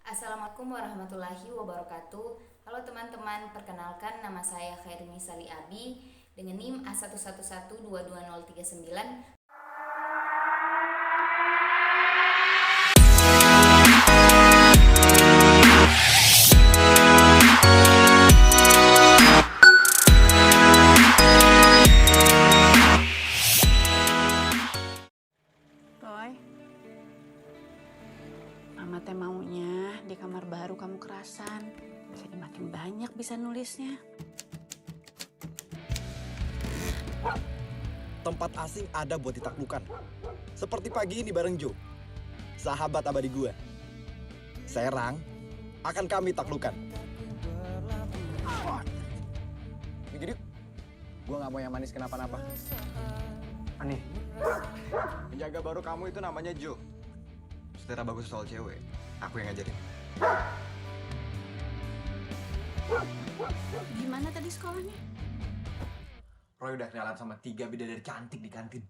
Assalamualaikum warahmatullahi wabarakatuh. Halo teman-teman, perkenalkan nama saya Khairini Sali Abi dengan NIM A111222039. Roy, Mama teh maunya di kamar baru kamu kerasan. Jadi makin banyak bisa nulisnya. Tempat asing ada buat ditaklukkan. Seperti pagi ini bareng Joe, sahabat abadi gue. Serang akan kami taklukkan. Jadi, gue gak mau yang manis kenapa-napa. Aneh. Penjaga baru kamu itu namanya Joe. Secara bagus soal cewek, aku yang ngajarin. Gimana tadi sekolahnya? Roy udah kenalan sama 3 bidadari cantik di kantin.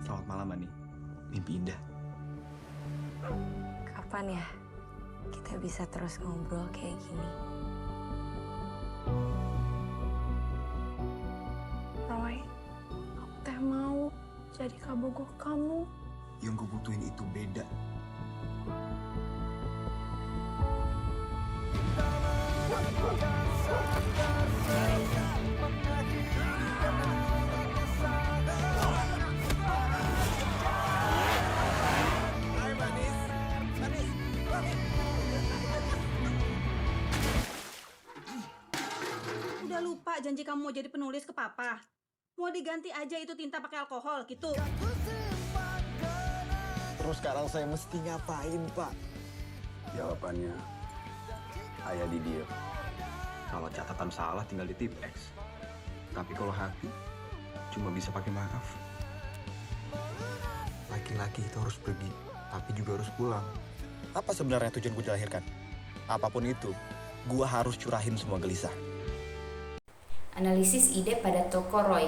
Selamat malam, Ani. Mimpi indah. Kapan ya kita bisa terus ngobrol kayak gini? Roy, aku teh mau jadi kabogoh kamu. Yang gue butuhin itu beda. Udah lupa janji kamu mau jadi penulis ke papa. Mau diganti aja itu tinta pakai alkohol gitu. Terus sekarang saya mesti ngapain, Pak? Jawabannya ayah di dia. Kalau catatan salah tinggal di tip X. Tapi kalau hati, cuma bisa pakai maaf. Laki-laki itu harus pergi, tapi juga harus pulang. Apa sebenarnya tujuan gue dilahirkan? Apapun itu, gue harus curahin semua gelisah. Analisis ide pada tokoh Roy.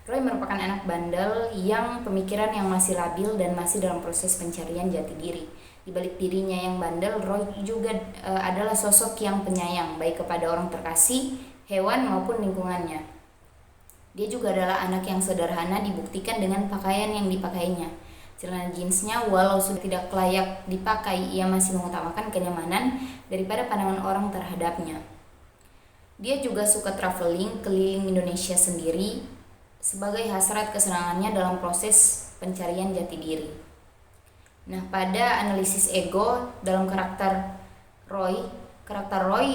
Roy merupakan anak bandel yang pemikiran yang masih labil dan masih dalam proses pencarian jati diri. Di balik dirinya yang bandel, Roy juga adalah sosok yang penyayang baik kepada orang terkasih, hewan maupun lingkungannya. Dia juga adalah anak yang sederhana dibuktikan dengan pakaian yang dipakainya. Celana jeansnya walau sudah tidak layak dipakai, ia masih mengutamakan kenyamanan daripada pandangan orang terhadapnya. Dia juga suka traveling keliling Indonesia sendiri sebagai hasrat kesenangannya dalam proses pencarian jati diri. Nah, pada analisis ego dalam karakter Roy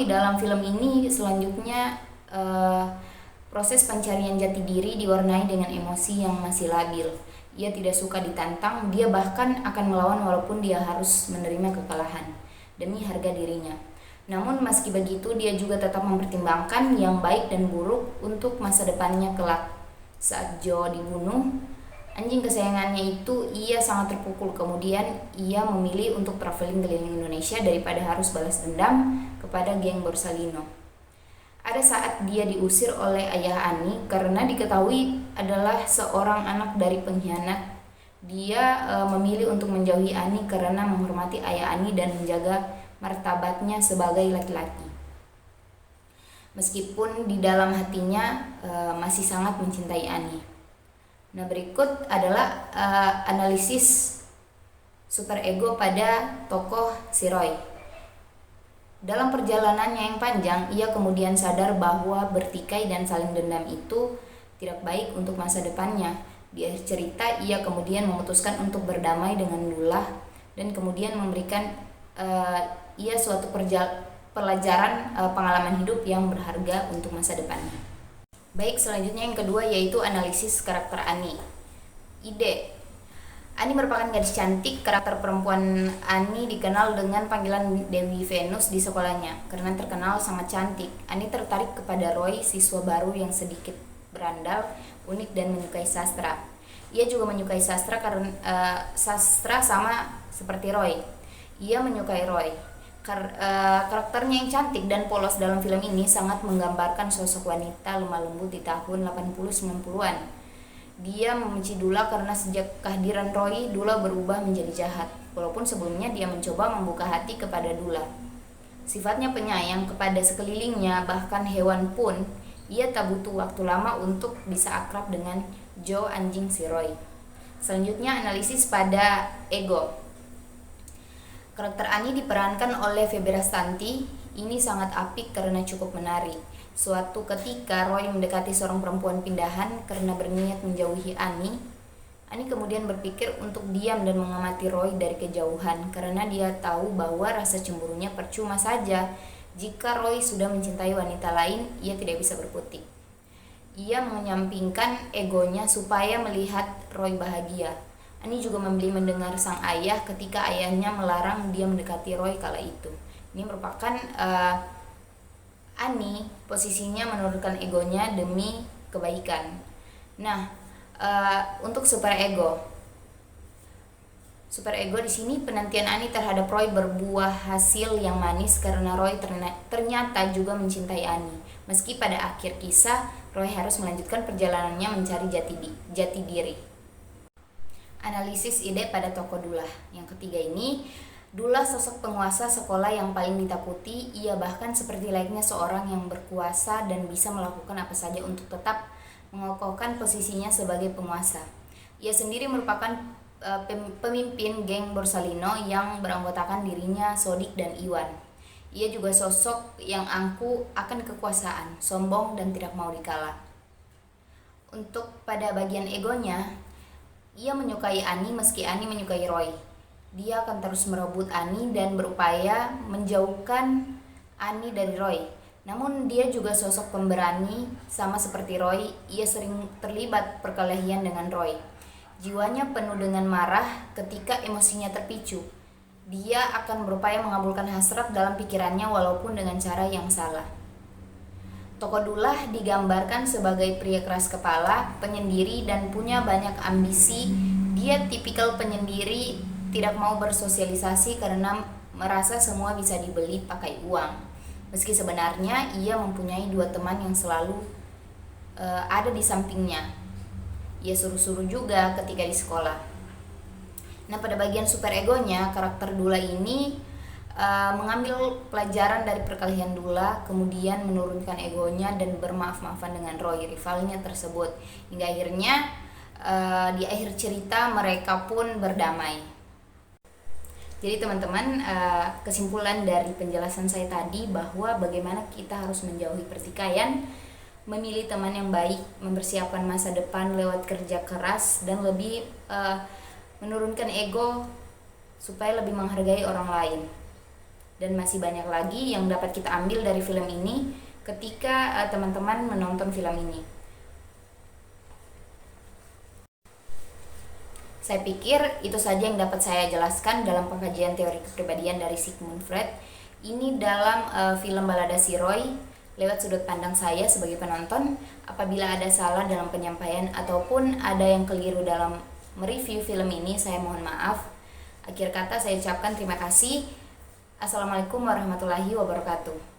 dalam film ini selanjutnya proses pencarian jati diri diwarnai dengan emosi yang masih labil. Ia tidak suka ditantang, dia bahkan akan melawan walaupun dia harus menerima kekalahan demi harga dirinya. Namun meski begitu, dia juga tetap mempertimbangkan yang baik dan buruk untuk masa depannya kelak. Saat Joe dibunuh, anjing kesayangannya itu, ia sangat terpukul. Kemudian ia memilih untuk traveling keliling Indonesia daripada harus balas dendam kepada geng Borsalino. Ada saat dia diusir oleh ayah Ani karena diketahui adalah seorang anak dari pengkhianat. Dia memilih untuk menjauhi Ani karena menghormati ayah Ani dan menjaga martabatnya sebagai laki-laki. Meskipun di dalam hatinya masih sangat mencintai Ani. Nah, berikut adalah analisis superego pada tokoh si Roy. Dalam perjalanannya yang panjang, ia kemudian sadar bahwa bertikai dan saling dendam itu tidak baik untuk masa depannya. Di akhir cerita, ia kemudian memutuskan untuk berdamai dengan Dullah dan kemudian memberikan ia suatu pelajaran pengalaman hidup yang berharga untuk masa depannya. Baik, selanjutnya yang kedua yaitu analisis karakter Ani. Ide. Ani merupakan gadis cantik. Karakter perempuan Ani dikenal dengan panggilan Dewi Venus di sekolahnya karena terkenal sangat cantik. Ani tertarik kepada Roy, siswa baru yang sedikit berandal, unik dan menyukai sastra. Ia juga menyukai sastra karena sastra sama seperti Roy. Ia menyukai Roy. Karakternya yang cantik dan polos dalam film ini sangat menggambarkan sosok wanita lemah lembut di tahun 80-90-an. Dia membenci Dula karena sejak kehadiran Roy, Dula berubah menjadi jahat. Walaupun sebelumnya dia mencoba membuka hati kepada Dula. Sifatnya penyayang kepada sekelilingnya, bahkan hewan pun, ia tak butuh waktu lama untuk bisa akrab dengan Joe, anjing si Roy. Selanjutnya, analisis pada ego. Karakter Ani diperankan oleh Feby Rastanti. Ini sangat apik karena cukup menarik. Suatu ketika Roy mendekati seorang perempuan pindahan karena berniat menjauhi Ani. Ani kemudian berpikir untuk diam dan mengamati Roy dari kejauhan karena dia tahu bahwa rasa cemburunya percuma saja. Jika Roy sudah mencintai wanita lain, ia tidak bisa berkutik. Ia menyampingkan egonya supaya melihat Roy bahagia. Ani juga membeli mendengar sang ayah ketika ayahnya melarang dia mendekati Roy kala itu. Ini merupakan Ani posisinya menurunkan egonya demi kebaikan. Nah, untuk super ego di sini penantian Ani terhadap Roy berbuah hasil yang manis karena Roy ternyata juga mencintai Ani. Meski pada akhir kisah Roy harus melanjutkan perjalanannya mencari jati diri. Analisis ide pada tokoh Dula. Yang ketiga ini, Dula sosok penguasa sekolah yang paling ditakuti. Ia bahkan seperti layaknya seorang yang berkuasa dan bisa melakukan apa saja untuk tetap mengokohkan posisinya sebagai penguasa. Ia sendiri merupakan pemimpin geng Borsalino yang beranggotakan dirinya Sodik dan Iwan. Ia juga sosok yang angkuh akan kekuasaan, sombong dan tidak mau dikalah. Untuk pada bagian egonya, ia menyukai Ani meski Ani menyukai Roy. Dia akan terus merebut Ani dan berupaya menjauhkan Ani dari Roy. Namun dia juga sosok pemberani, sama seperti Roy, ia sering terlibat perkelahian dengan Roy. Jiwanya penuh dengan marah ketika emosinya terpicu. Dia akan berupaya mengabulkan hasrat dalam pikirannya walaupun dengan cara yang salah. Tokoh Dula digambarkan sebagai pria keras kepala, penyendiri, dan punya banyak ambisi. Dia tipikal penyendiri, tidak mau bersosialisasi karena merasa semua bisa dibeli pakai uang. Meski sebenarnya ia mempunyai 2 teman yang selalu ada di sampingnya. Ia suruh-suruh juga ketika di sekolah. Nah, pada bagian super egonya, karakter Dula ini mengambil pelajaran dari perkelahian Dula, kemudian menurunkan egonya dan bermaaf-maafan dengan Roy, rivalnya tersebut. Hingga akhirnya di akhir cerita mereka pun berdamai. Jadi teman-teman, kesimpulan dari penjelasan saya tadi bahwa bagaimana kita harus menjauhi pertikaian, memilih teman yang baik, mempersiapkan masa depan lewat kerja keras, dan lebih menurunkan ego supaya lebih menghargai orang lain. Dan masih banyak lagi yang dapat kita ambil dari film ini ketika teman-teman menonton film ini. Saya pikir itu saja yang dapat saya jelaskan dalam pengkajian teori kepribadian dari Sigmund Freud. Ini dalam film Balada si Roy lewat sudut pandang saya sebagai penonton. Apabila ada salah dalam penyampaian ataupun ada yang keliru dalam mereview film ini, saya mohon maaf. Akhir kata saya ucapkan terima kasih. Assalamualaikum warahmatullahi wabarakatuh.